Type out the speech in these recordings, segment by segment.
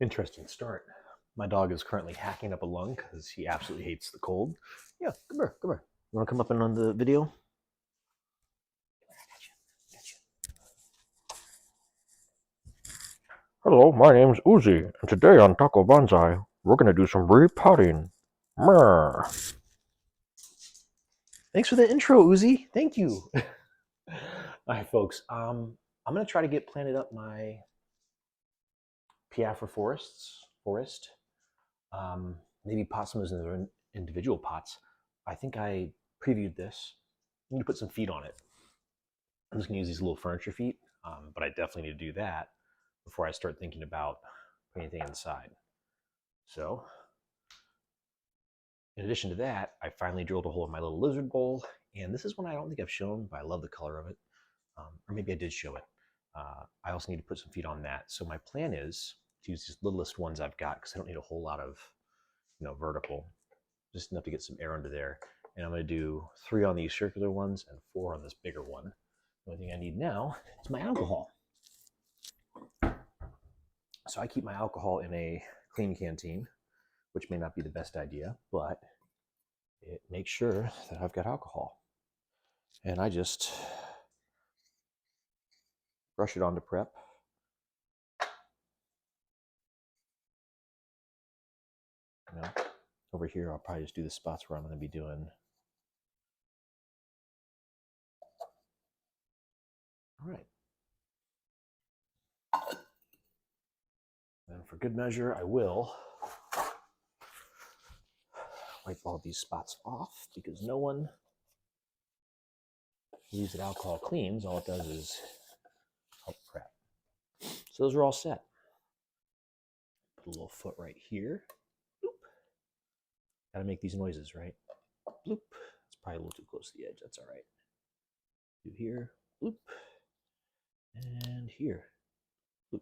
Interesting start. My dog is currently hacking up a lung because he absolutely hates the cold. Yeah, come here, come here. You want to come up and on the video? Hello, my name's Uzi, and today on Taco Bonsai, we're gonna do some repotting. Mrr. Thanks for the intro, Uzi. Thank you. All right, folks. I'm gonna try to get planted up my Piafra forest. Maybe pot some of those in their individual pots. I think I previewed this. I need to put some feet on it. I'm just gonna use these little furniture feet, but I definitely need to do that before I start thinking about putting anything inside. So, in addition to that, I finally drilled a hole in my little lizard bowl, and this is one I don't think I've shown, but I love the color of it. Or maybe I did show it. I also need to put some feet on that. So my plan is to use these littlest ones I've got because I don't need a whole lot of, vertical, just enough to get some air under there. And I'm going to do 3 on these circular ones and 4 on this bigger one. The only thing I need now is my alcohol. So I keep my alcohol in a clean canteen, which may not be the best idea, but it makes sure that I've got alcohol. And I just brush it onto prep. Over here, I'll probably just do the spots where I'm going to be doing. All right. And for good measure, I will wipe all these spots off because no one believes that alcohol cleans. All it does is help prep. So those are all set. Put a little foot right here. Bloop. Gotta make these noises, right? Bloop. It's probably a little too close to the edge. That's all right. Do here. Bloop. And here. Bloop.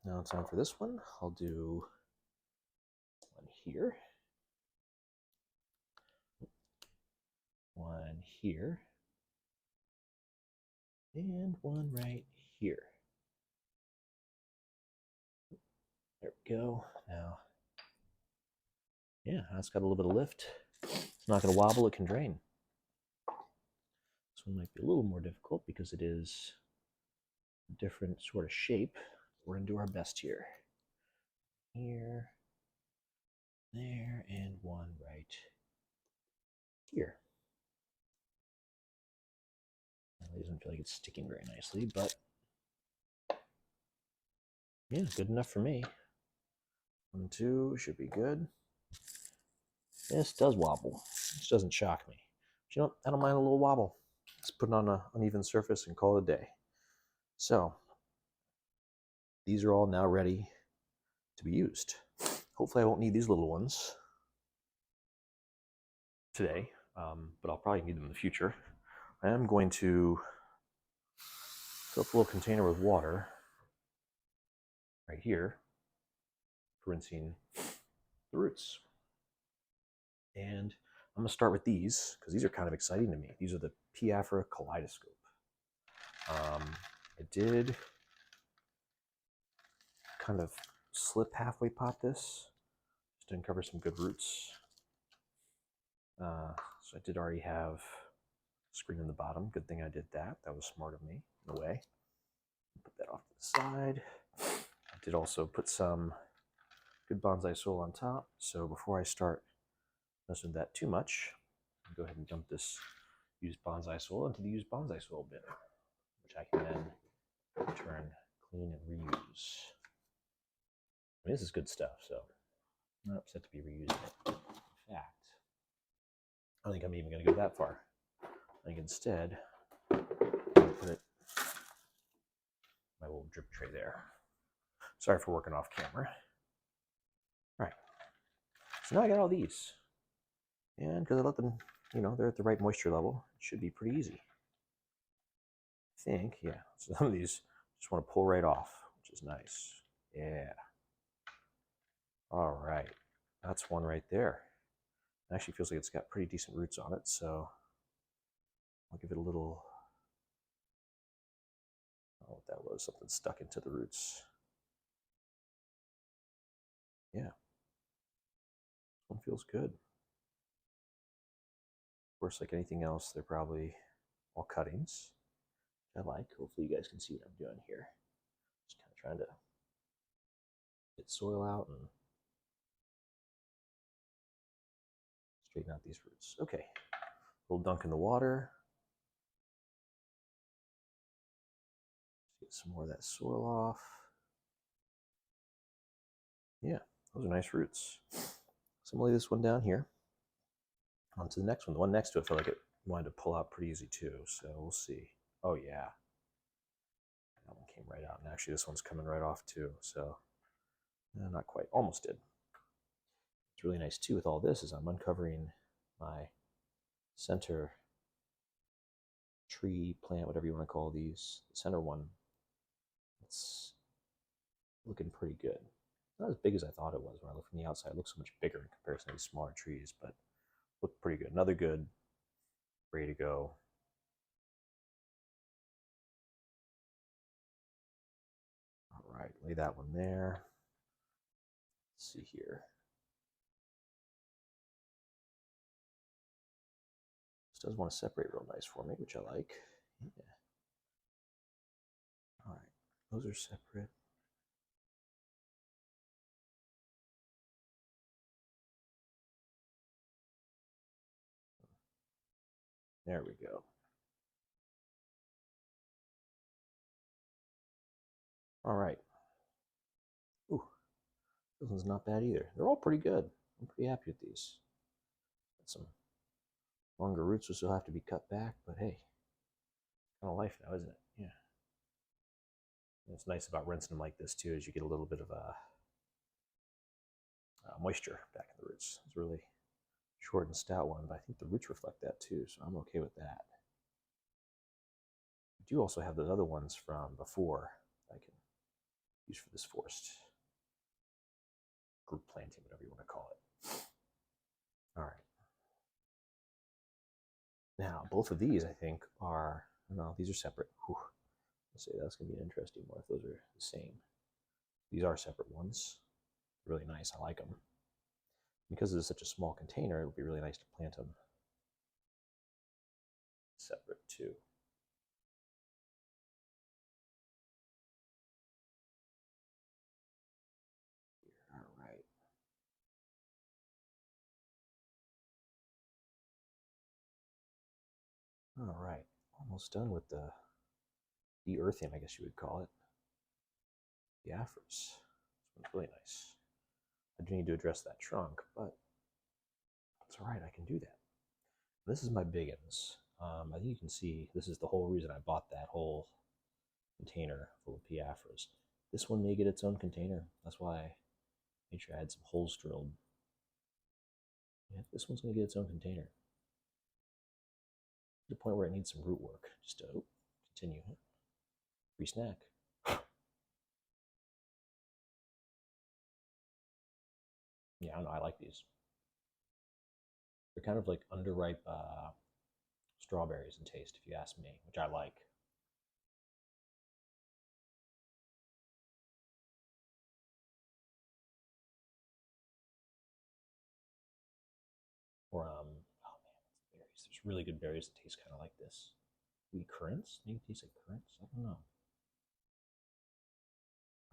Now it's time for this one. I'll do one here. One here. And one right here. There we go. Now, yeah, that's got a little bit of lift. It's not going to wobble, it can drain. This one might be a little more difficult because it is a different sort of shape. We're going to do our best here. Here, there, and one right here. It doesn't feel like it's sticking very nicely, but yeah, good enough for me. 1, 2 should be good. This does wobble. This doesn't shock me. But you know, I don't mind a little wobble. Let's put it on an uneven surface and call it a day. So, these are all now ready to be used. Hopefully I won't need these little ones today, but I'll probably need them in the future. I am going to fill up a little container with water right here for rinsing the roots. And I'm going to start with these because these are kind of exciting to me. These are the Piafra Kaleidoscope. I did kind of slip halfway pot this just to uncover some good roots. So I did already have a screen in the bottom. Good thing I did that. That was smart of me in a way. Put that off to the side. I did also put some good bonsai soil on top. So before I start messing with that too much, I'll go ahead and dump this used bonsai soil into the used bonsai soil bin, which I can then return clean and reuse. I mean, this is good stuff, so I'm not upset to be reusing it. In fact, I don't think I'm even going to go that far. I think instead, I'm going to put it in my little drip tray there. Sorry for working off camera. All right, so now I got all these. And because I let them, they're at the right moisture level, it should be pretty easy. I think, yeah. So some of these just want to pull right off, which is nice. Yeah. All right, that's one right there. It actually feels like it's got pretty decent roots on it, so I'll give it a little, I don't know what that was, something stuck into the roots. Yeah, this one feels good. Of course, like anything else, they're probably all cuttings. I like. Hopefully, you guys can see what I'm doing here. Just kind of trying to get soil out and straighten out these roots. Okay, a little dunk in the water. Get some more of that soil off. Yeah, those are nice roots. So I'm gonna lay this one down here. On to the next one. The one next to it, I feel like it wanted to pull out pretty easy too. So we'll see. Oh yeah, that one came right out, and actually this one's coming right off too. So not quite, almost did. What's really nice too with all this is I'm uncovering my center tree, plant, whatever you want to call these. The center one, it's looking pretty good. Not as big as I thought it was when I looked from the outside. It looks so much bigger in comparison to these smaller trees, but looked pretty good. Another good, ready to go. All right, lay that one there. Let's see here. This does want to separate real nice for me, which I like. Yeah. All right, those are separate. There we go. All right. Ooh, this one's not bad either. They're all pretty good. I'm pretty happy with these. Got some longer roots, which will have to be cut back, but hey, kind of life now, isn't it? Yeah. And what's nice about rinsing them like this too is you get a little bit of a moisture back in the roots. It's really short and stout one, but I think the roots reflect that too, so I'm okay with that. I do also have those other ones from before I can use for this forced group planting, whatever you want to call it. All right. Now, both of these, I think, are, no, these are separate. Whew. Let's say that's going to be an interesting one if those are the same. These are separate ones. Really nice. I like them. Because it's such a small container, it'll be really nice to plant them separate too. All right. All right. Almost done with the de-earthing, I guess you would call it. The afros. This one's really nice. I do need to address that trunk, but it's all right. I can do that. This is my biggins. I think you can see this is the whole reason I bought that whole container full of piafras. This one may get its own container. That's why I made sure I had some holes drilled. Yeah, this one's going to get its own container. To the point where it needs some root work. Just to continue. Free snack. Yeah, I don't know. I like these. They're kind of like underripe strawberries in taste, if you ask me, which I like. Or oh man, berries. There's really good berries that taste kind of like this. Maybe currants? Maybe it tastes like currants. I don't know.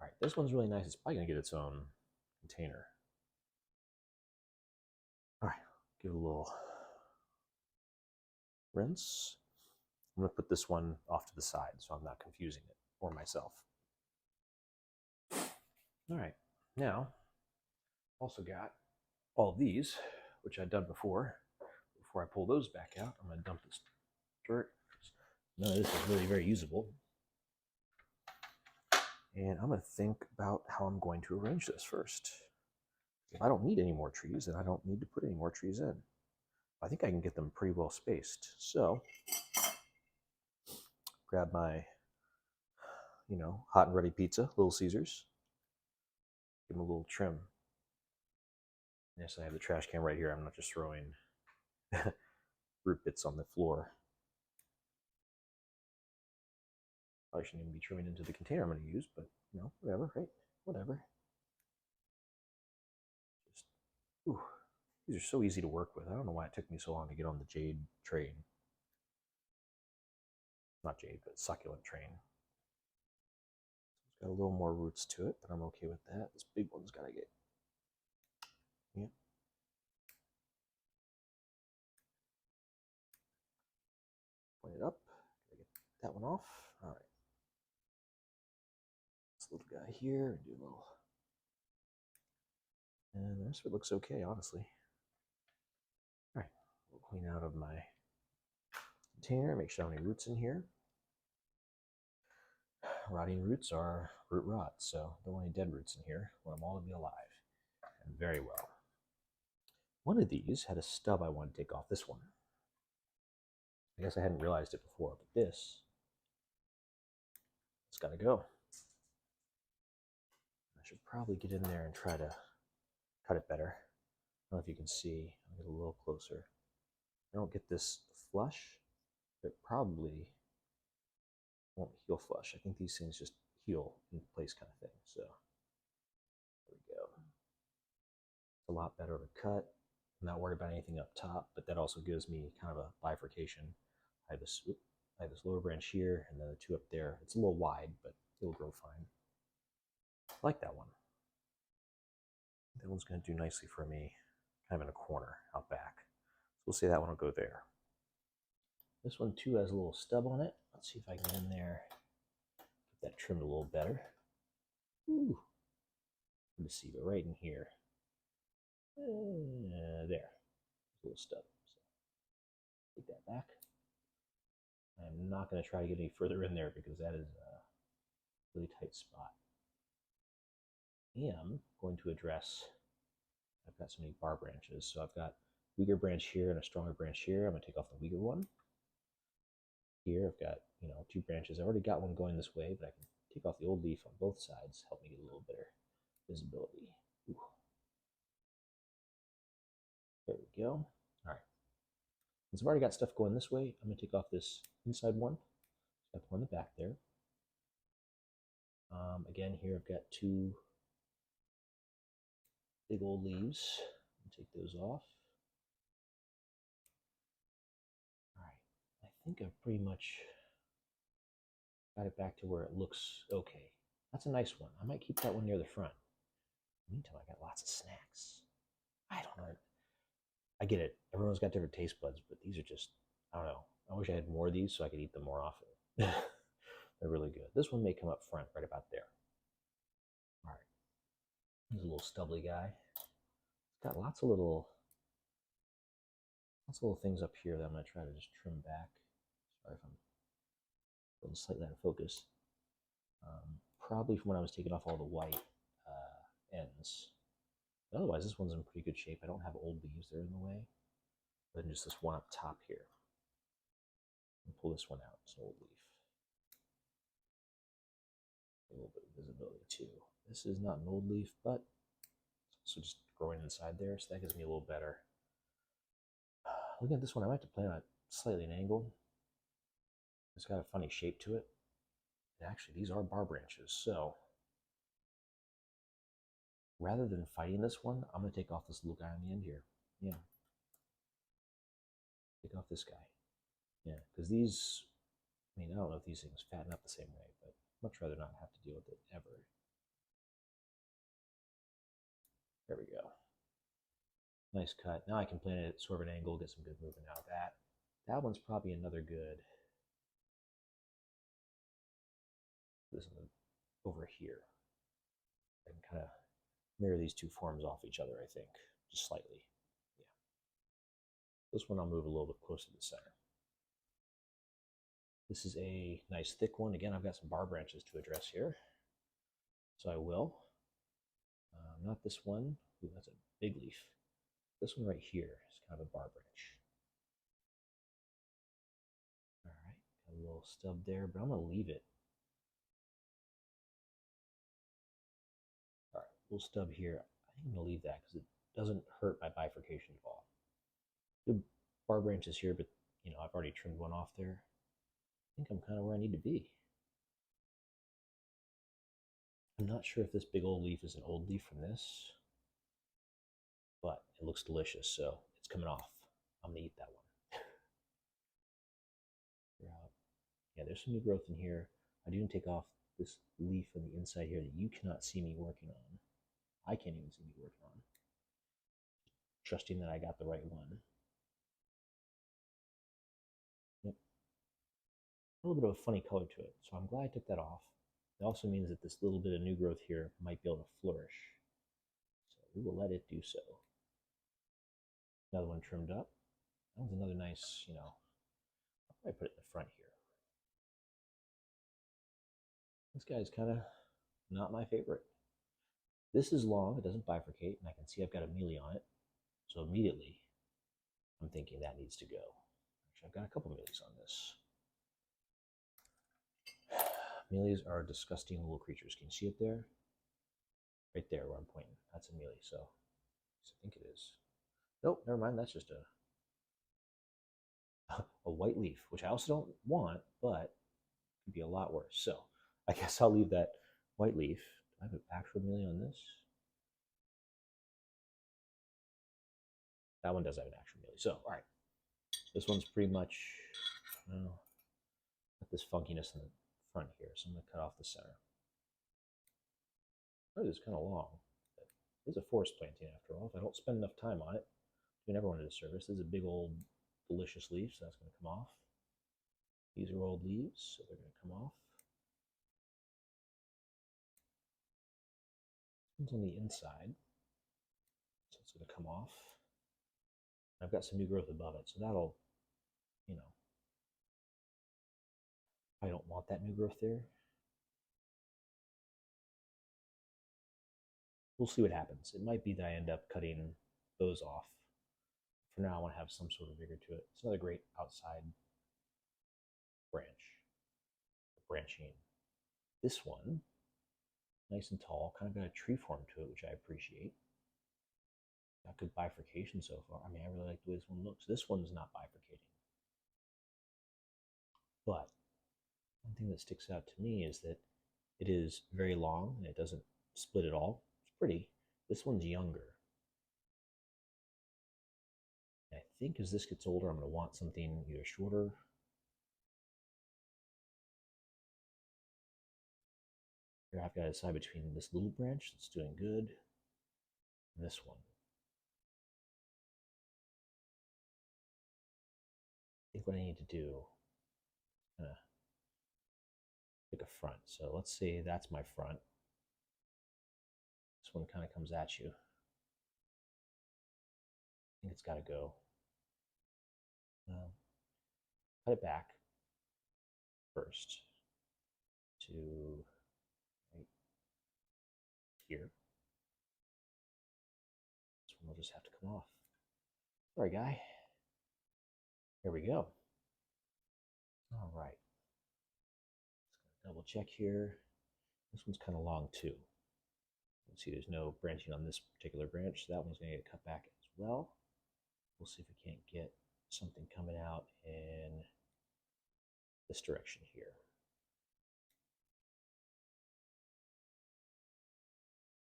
All right, this one's really nice. It's probably gonna get its own container. All right, give it a little rinse. I'm gonna put this one off to the side so I'm not confusing it or myself. All right, now also got all of these, which I'd done before. Before I pull those back out, I'm gonna dump this dirt. None of this is really very usable. And I'm gonna think about how I'm going to arrange this first. If I don't need any more trees, then I don't need to put any more trees in. I think I can get them pretty well spaced. So grab my, hot and ready pizza, Little Caesars. Give them a little trim. Yes, I have the trash can right here. I'm not just throwing root bits on the floor. Probably shouldn't even be trimming into the container I'm going to use, but whatever, right? Whatever. These are so easy to work with. I don't know why it took me so long to get on the jade train. Not jade, but succulent train. It's got a little more roots to it, but I'm okay with that. This big one's got to get... Yeah. Point it up. Gotta get that one off. All right. This little guy here, do a little... And the rest of it looks okay, honestly. All right, we'll clean out of my container, make sure I don't have any roots in here. Rotting roots are root rot, so don't want any dead roots in here. I want them all to be alive. And very well. One of these had a stub I wanted to take off. This one. I guess I hadn't realized it before, but this, it's got to go. I should probably get in there and try to cut it better. I don't know if you can see. I'll get a little closer. I don't get this flush. It probably won't heal flush. I think these things just heal in place kind of thing. So there we go. It's a lot better to cut. I'm not worried about anything up top, but that also gives me kind of a bifurcation. I have this lower branch here, and then the two up there. It's a little wide, but it'll grow fine. I like that one. That one's going to do nicely for me, kind of in a corner out back. So we'll say that one will go there. This one too has a little stub on it. Let's see if I can get in there, get that trimmed a little better. Ooh, hard to see, but right in here. There, a little stub. So take that back. I'm not going to try to get any further in there because that is a really tight spot. I am going to address, I've got so many bar branches, so I've got a weaker branch here and a stronger branch here. I'm going to take off the weaker one. Here I've got, two branches. I've already got one going this way, but I can take off the old leaf on both sides, help me get a little better visibility. Ooh. There we go. All right. Since I've already got stuff going this way, I'm going to take off this inside one. Got the one in the back there. Again, here I've got two big old leaves. Take those off. All right. I think I've pretty much got it back to where it looks okay. That's a nice one. I might keep that one near the front. In the meantime, I got lots of snacks. I don't know. I get it. Everyone's got different taste buds, but these are just, I don't know. I wish I had more of these so I could eat them more often. They're really good. This one may come up front right about there. All right. Here's a little stubbly guy. It's got lots of little things up here that I'm going to try to just trim back. Sorry if I'm feeling slightly out of focus. Probably from when I was taking off all the white ends. But otherwise, this one's in pretty good shape. I don't have old leaves there in the way. But then just this one up top here. And pull this one out. It's an old leaf. A little bit of visibility too. This is not an old leaf, but it's also just growing inside there, so that gives me a little better. Looking at this one, I might have to plant it slightly an angle. It's got a funny shape to it. And actually, these are bar branches, so rather than fighting this one, I'm going to take off this little guy on the end here. Yeah. Take off this guy. Yeah, because these, I don't know if these things fatten up the same way, but I'd much rather not have to deal with it ever. There we go. Nice cut. Now I can plant it at sort of an angle, get some good movement out of that. That one's probably another good. This one over here. I can kind of mirror these two forms off each other, I think, just slightly. Yeah. This one I'll move a little bit closer to the center. This is a nice thick one. Again, I've got some bar branches to address here, so I will. Not this one. Ooh, that's a big leaf. This one right here is kind of a bar branch. All right, got a little stub there, but I'm going to leave it. All right, little stub here. I think I'm going to leave that because it doesn't hurt my bifurcation at all. Good bar branches here, but I've already trimmed one off there. I think I'm kind of where I need to be. I'm not sure if this big old leaf is an old leaf from this, but It looks delicious, so it's coming off. I'm gonna eat that one. Yeah, there's some new growth in here. I didn't take off this leaf on the inside here that you cannot see me working on. I can't even see me working on. Trusting that I got the right one. Yep. A little bit of a funny color to it, so I'm glad I took that off. It also means that this little bit of new growth here might be able to flourish. So we will let it do so. Another one trimmed up. That was another nice, I'll probably put it in the front here. This guy's kind of not my favorite. This is long, it doesn't bifurcate, and I can see I've got a mealy on it. So immediately, I'm thinking that needs to go. Actually, I've got a couple mealies on this. Mealies are disgusting little creatures. Can you see it there? Right there where I'm pointing. That's a mealy, so I think it is. Nope, never mind. That's just a white leaf, which I also don't want, but could be a lot worse. So I guess I'll leave that white leaf. Do I have an actual mealy on this? That one does have an actual mealy. So, all right. This one's pretty much, got this funkiness in the front here, so I'm going to cut off the center. Oh, it's kind of long. It's a forest planting after all. If I don't spend enough time on it, doing everyone a disservice. This is a big old delicious leaf, so that's going to come off. These are old leaves, so they're going to come off. One's on the inside, so it's going to come off. I've got some new growth above it, so that'll, I don't want that new growth there. We'll see what happens. It might be that I end up cutting those off. For now, I want to have some sort of vigor to it. It's another great outside branch, branching. This one, nice and tall, kind of got a tree form to it, which I appreciate. Got good bifurcation so far. I mean, I really like the way this one looks. This one's not bifurcating. But one thing that sticks out to me is that it is very long and it doesn't split at all. It's pretty. This one's younger. And I think as this gets older, I'm going to want something either shorter. Here I've got to decide between this little branch that's doing good and this one. I think what I need to do is pick a front. So let's say that's my front. This one kind of comes at you. I think it's got to go. Cut it back first to right here. This one will just have to come off. Sorry, guy. There we go. All right. Just gonna double check here. This one's kind of long too. Let's see, there's no branching on this particular branch, so that one's going to get cut back as well. We'll see if we can't get something coming out in this direction here.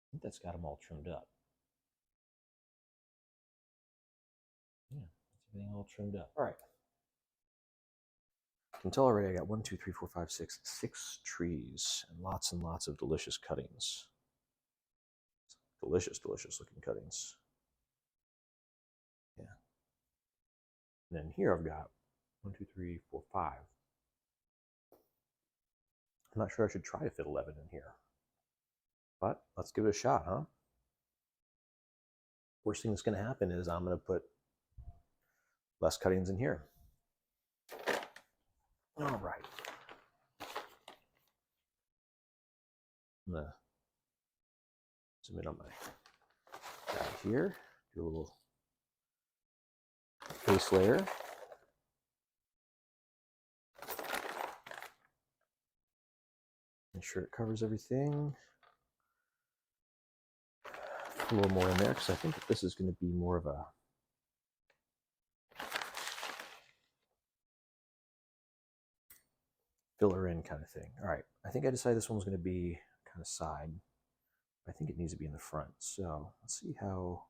I think that's got them all trimmed up. Yeah, that's everything all trimmed up. All right. I can tell already I got 1, 2, 3, 4, 5, 6, 6 trees and lots of delicious cuttings. Delicious, delicious looking cuttings. Yeah. And then here I've got 1, 2, 3, 4, 5. I'm not sure I should try to fit 11 in here, but let's give it a shot, huh? Worst thing that's going to happen is I'm going to put less cuttings in here. All right. I'm going to zoom in on my guy here, do a little base layer. Make sure it covers everything. A little more in there because I think that this is going to be more of a filler in kind of thing. All right, I think I decided this one's going to be kind of side. I think it needs to be in the front. So let's see how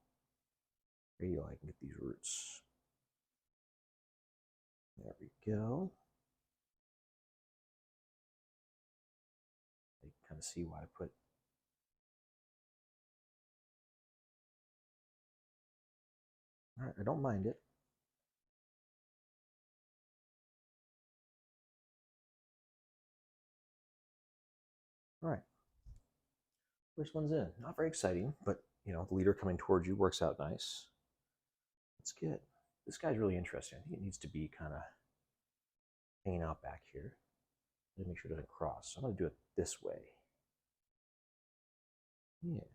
radial, I can get these roots. There we go. You can kind of see why I put. All right, I don't mind it. All right, first one's in. Not very exciting, but you know, the leader coming towards you works out nice. That's good. This guy's really interesting. I think it needs to be kind of hanging out back here. To make sure it doesn't cross. So I'm going to do it this way. Yeah.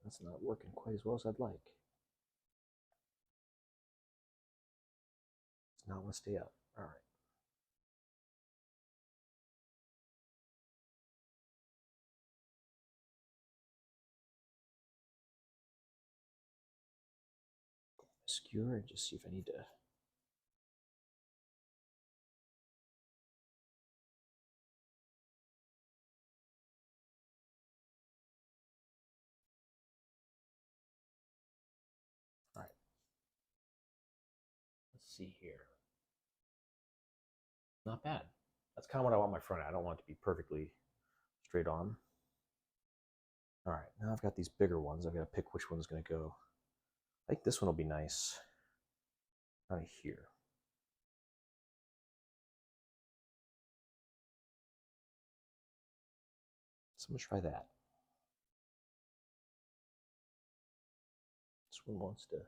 That's not working quite as well as I'd like. It's not want to stay up. All right. Skewer and just see if I need to. All right. Let's see here. Not bad. That's kind of what I want my front. I don't want it to be perfectly straight on. All right. Now I've got these bigger ones. I've got to pick which one's going to go. I think this one will be nice. Out of here. So I'm going to try that. This one wants to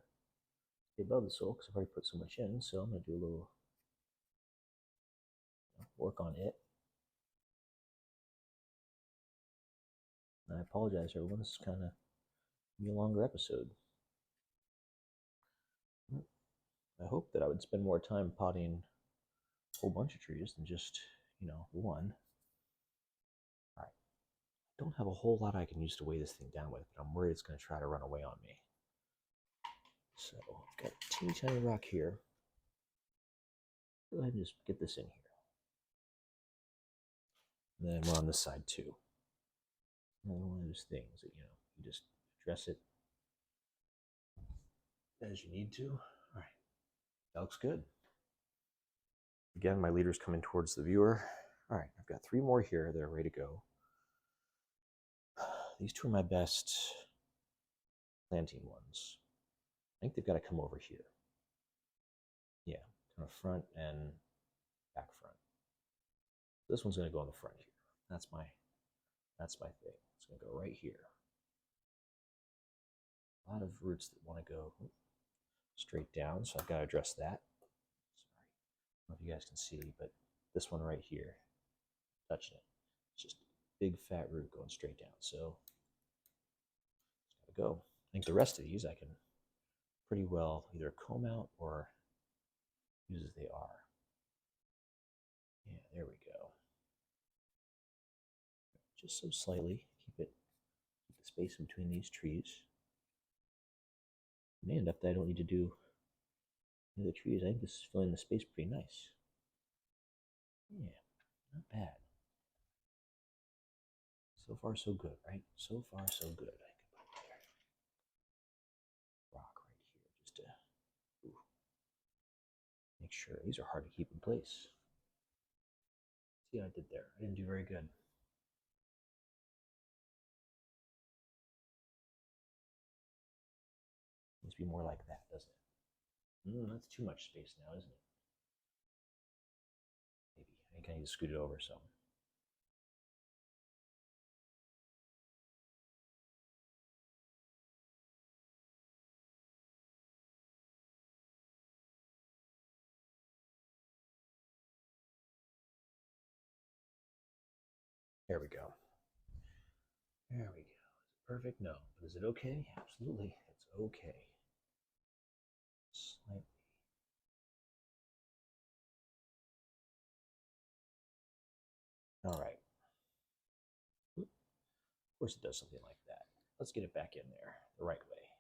stay above the sole because I've already put so much in. So I'm going to do a little work on it. And I apologize, everyone. This is kind of be a longer episode. I hope that I would spend more time potting a whole bunch of trees than just, you know, one. All right. I don't have a whole lot I can use to weigh this thing down with, but I'm worried it's going to try to run away on me. So I've got a teeny tiny rock here. Go ahead and just get this in here. And then we're on this side too. Another one of those things that, you know, you just address it as you need to. All right. That looks good. Again, my leader's coming towards the viewer. All right, I've got 3 more here that are ready to go. These 2 are my best planting ones. I think they've got to come over here. Yeah, kind of front and back front. This one's going to go on the front here. That's my thing. It's going to go right here. A lot of roots that want to go straight down, so I've got to address that. Sorry, I don't know if you guys can see, but this one right here, touching it, it's just a big fat root going straight down. So it's got to go. I think the rest of these I can pretty well either comb out or use as they are. Yeah, there we go. Just so slightly, keep the space in between these trees. It may end up that I don't need to do the trees. I think this is filling the space pretty nice. Yeah, not bad. So far, so good, right? So far, so good. I can put there. Rock right here, just to make sure. These are hard to keep in place. See what I did there? I didn't do very good. Needs to be more like that, doesn't it? That's too much space now, isn't it? Maybe. I think I need to scoot it over some. There we go. There we go. Is it perfect? No. But is it okay? Absolutely. It's okay. Slightly. All right. Of course it does something like that. Let's get it back in there the right way.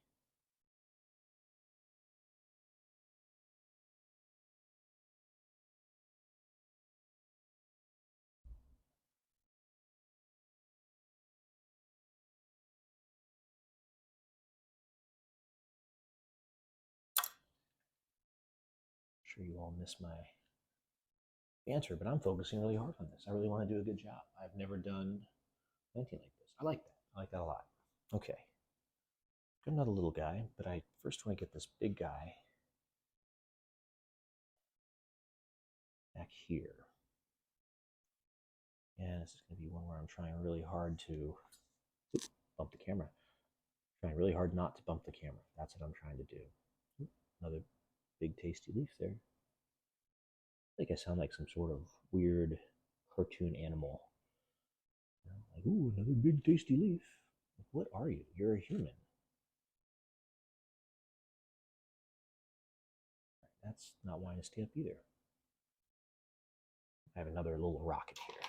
sure you all miss my banter, but I'm focusing really hard on this. I really want to do a good job. I've never done planting like this. I like that. I like that a lot. Okay. Got another little guy, but I first want to get this big guy back here. And this is going to be one where I'm trying really hard to bump the camera. Trying really hard not to bump the camera. That's what I'm trying to do. Another big tasty leaf there. I think I sound like some sort of weird cartoon animal. Like, ooh, another big tasty leaf. What are you? You're a human. That's not wanting to stay up either. I have another little rocket here.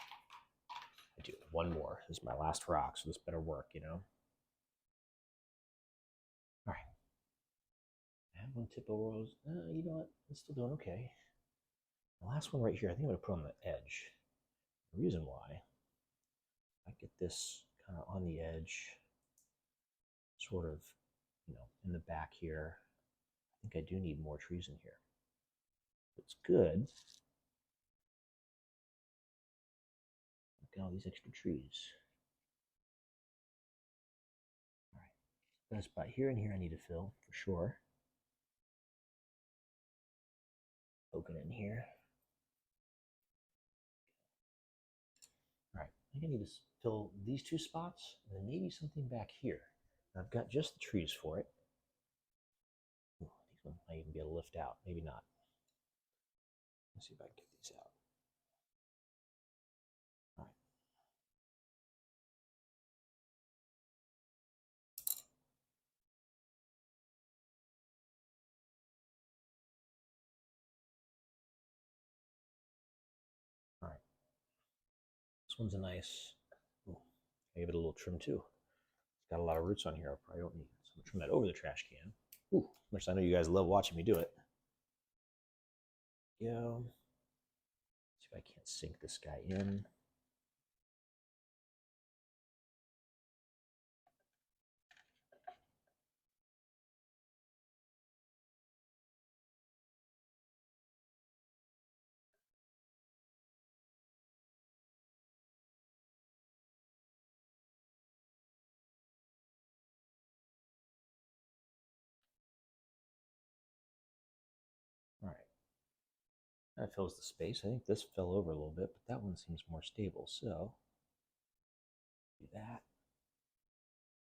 I do. One more. This is my last rock, so this better work, you know? All right. I have one tip over. You know what? It's still doing okay. The last one right here, I think I'm going to put on the edge. The reason why, I get this kind of on the edge, sort of, in the back here. I think I do need more trees in here. It's good. Look at all these extra trees. All right. Got a spot here and here I need to fill for sure. Poking in here. All right. I think I need to fill these two spots and then maybe something back here. I've got just the trees for it. Ooh, these ones might even be able to lift out. Maybe not. Let's see if I can get these out. All right. All right. This one's a nice. Ooh, I give it a little trim too. It's got a lot of roots on here. I probably don't need it. So I'm gonna trim that over the trash can. Ooh, which I know you guys love watching me do it. Go. See if I can't sink this guy in. All right. That fills the space. I think this fell over a little bit, but that one seems more stable. So do that.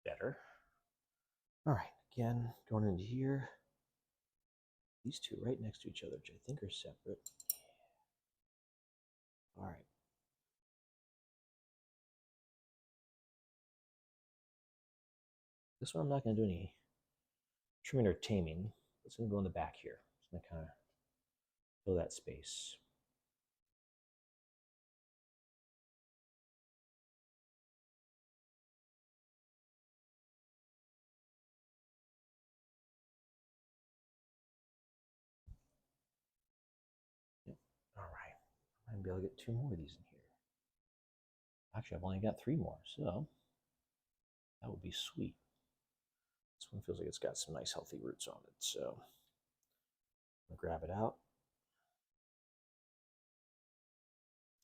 Better. All right. Again, going into here. These two right next to each other, which I think are separate. All right. This one I'm not going to do any trimming or taming. It's going to go in the back here. It's going to kind of fill that space. Yep. All right. I'm going to be able to get 2 more of these in here. Actually, I've only got 3 more, so that would be sweet. This one feels like it's got some nice healthy roots on it, so I'm going to grab it out.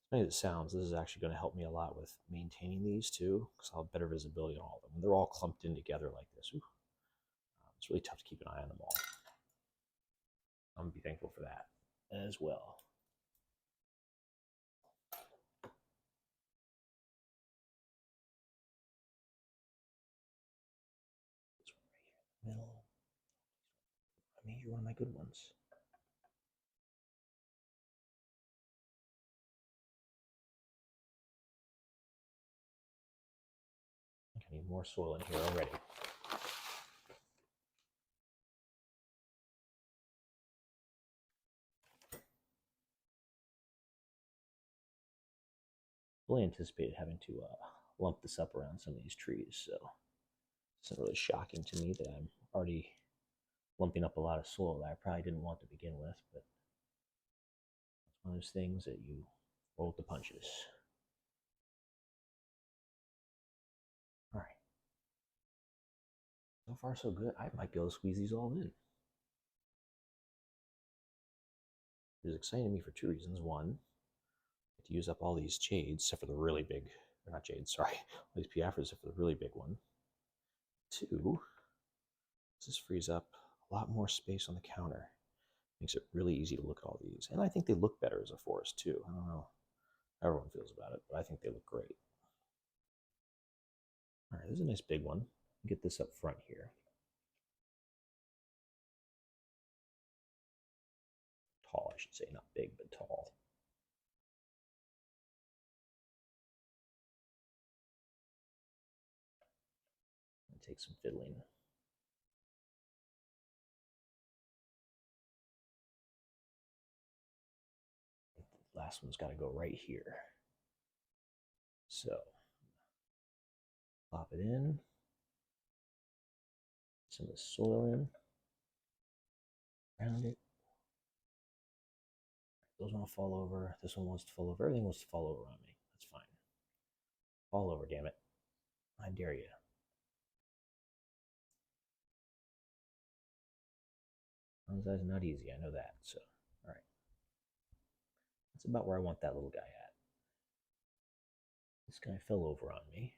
As funny as it sounds, this is actually going to help me a lot with maintaining these too, because I'll have better visibility on all of them. When they're all clumped in together like this, it's really tough to keep an eye on them all. I'm going to be thankful for that as well. This one right here in the middle. I mean, you're one of my good ones. I think I need more soil in here already. Fully anticipated having to lump this up around some of these trees, so it's not really shocking to me that I'm already lumping up a lot of soil that I probably didn't want to begin with, but it's one of those things that you roll with the punches. All right. So far, so good. I might be able to squeeze these all in. is exciting to me for two reasons. One, to use up all these jades, except for the really big, or not jades, sorry, all these piafras, except for the really big one. Two, this frees up a lot more space on the counter. Makes it really easy to look at all these. And I think they look better as a forest too. I don't know how everyone feels about it, but I think they look great. All right, this is a nice big one. Get this up front here. Tall, I should say, not big, but tall. Take some fiddling. The last one's got to go right here. So, plop it in. Some of the soil in. Around it. Those want to fall over. This one wants to fall over. Everything wants to fall over on me. That's fine. Fall over, damn it. I dare you. Bonsai's not easy, I know that. So, all right. That's about where I want that little guy at. This guy fell over on me.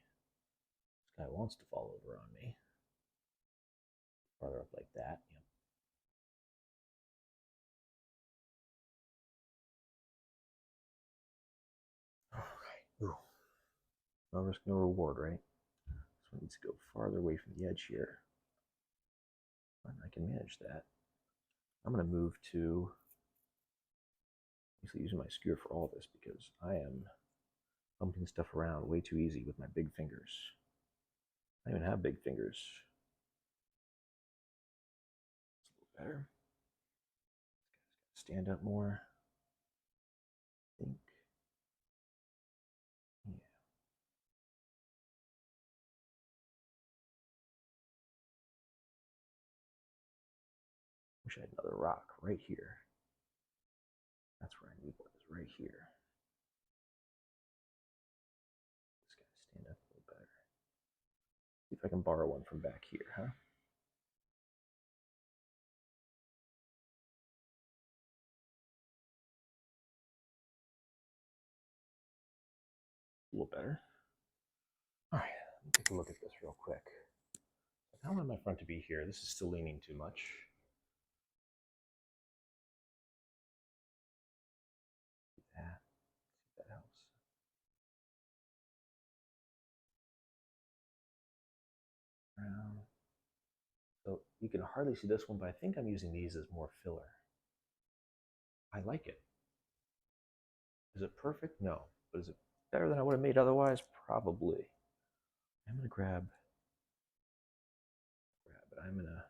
This guy wants to fall over on me. Farther up like that. Yep. All right. Ooh. No risk, no reward, right? This one needs to go farther away from the edge here. But I can manage that. I'm going to move to basically using my skewer for all this because I am bumping stuff around way too easy with my big fingers. I don't even have big fingers. It's a little better. Stand up more. I think. Yeah. Wish I had another rock right here. That's where I need one, is right here. This guy stand up a little better. See if I can borrow one from back here, huh? A little better. All right, let me take a look at this real quick. I don't want my front to be here. This is still leaning too much. That. See if that helps. Around. So you can hardly see this one, but I think I'm using these as more filler. I like it. Is it perfect? No. But is it better than I would have made otherwise? Probably. I'm going to grab it. I'm going to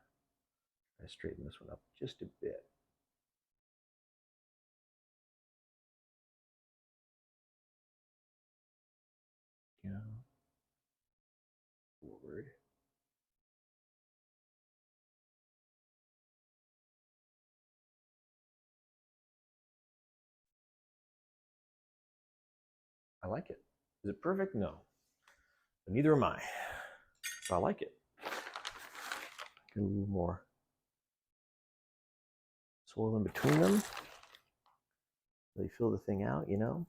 try to straighten this one up just a bit. You know, forward. I like it. Is it perfect? No. But neither am I. So I like it. Get a little more soil in between them. Really fill the thing out, you know?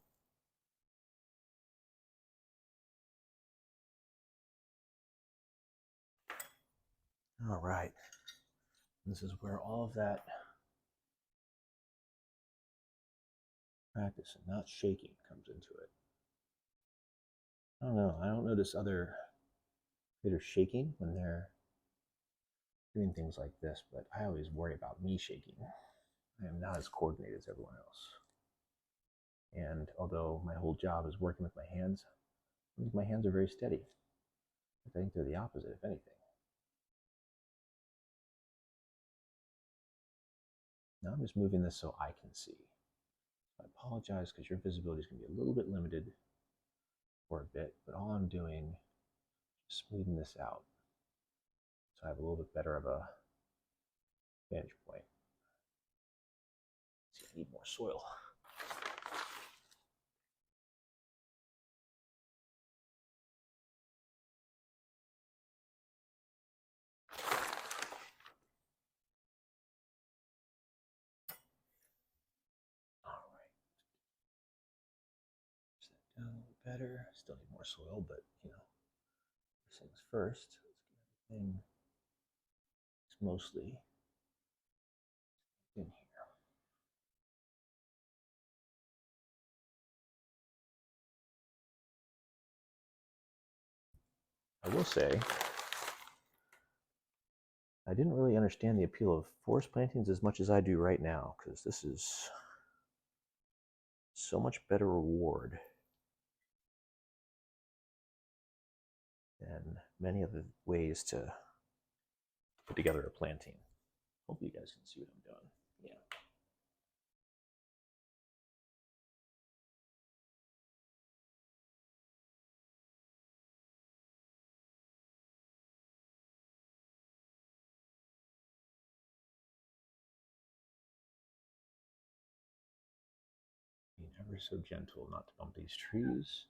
All right. This is where all of that practice and not shaking comes into it. I don't know. I don't notice other creators shaking when they're doing things like this, but I always worry about me shaking. I am not as coordinated as everyone else. And although my whole job is working with my hands, I think my hands are very steady. I think they're the opposite, if anything. Now I'm just moving this so I can see. I apologize because your visibility is going to be a little bit limited for a bit, but all I'm doing is smoothing this out so I have a little bit better of a vantage point. See, I need more soil. down a little better. Still need more soil, but you know, first things first. Let's get everything mostly in here. I will say, I didn't really understand the appeal of forest plantings as much as I do right now, because this is so much better reward than many of the ways to put together a planting. Hopefully you guys can see what I'm doing. Yeah. Being ever so gentle not to bump these trees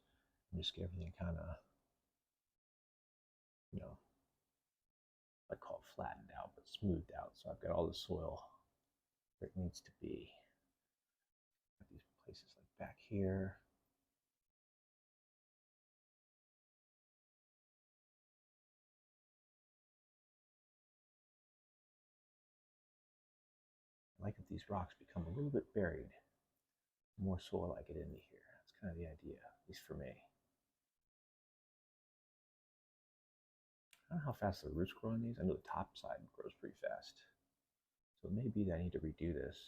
and just get everything kind of, you know, I call it flattened out, but smoothed out. So I've got all the soil where it needs to be. Got these places like back here. I like if these rocks become a little bit buried. The more soil I get into here. That's kind of the idea, at least for me. I don't know how fast the roots grow on these. I know the top side grows pretty fast. So it may be that I need to redo this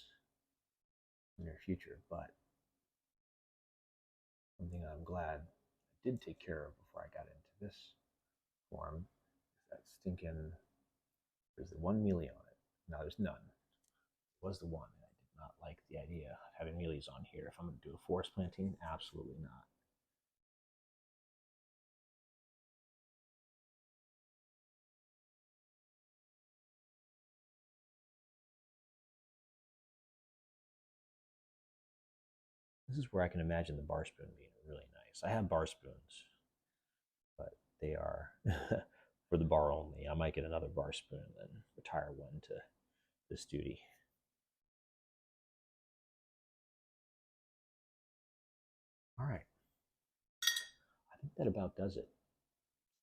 in the near future, but something I'm glad I did take care of before I got into this form is that stinking, there's the one mealy on it. Now there's none. It was the one, and I did not like the idea of having mealies on here. If I'm going to do a forest planting, absolutely not. This is where I can imagine the bar spoon being really nice. I have bar spoons, but they are for the bar only. I might get another bar spoon and then retire one to this duty. All right. I think that about does it.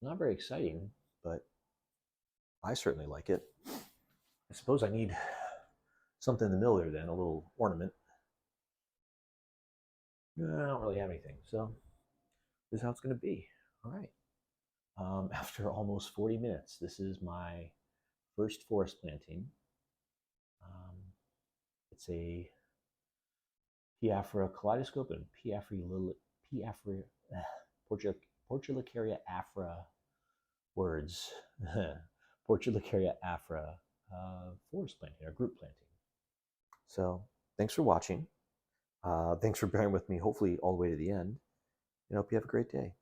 Not very exciting, but I certainly like it. I suppose I need something in the middle there then, a little ornament. I don't really have anything, so this is how it's going to be. All right. After almost 40 minutes, this is my first forest planting. It's a Piafra kaleidoscope and Portulacaria afra words. Portulacaria afra forest planting or group planting. So thanks for watching. Thanks for bearing with me, hopefully all the way to the end. And I hope you have a great day.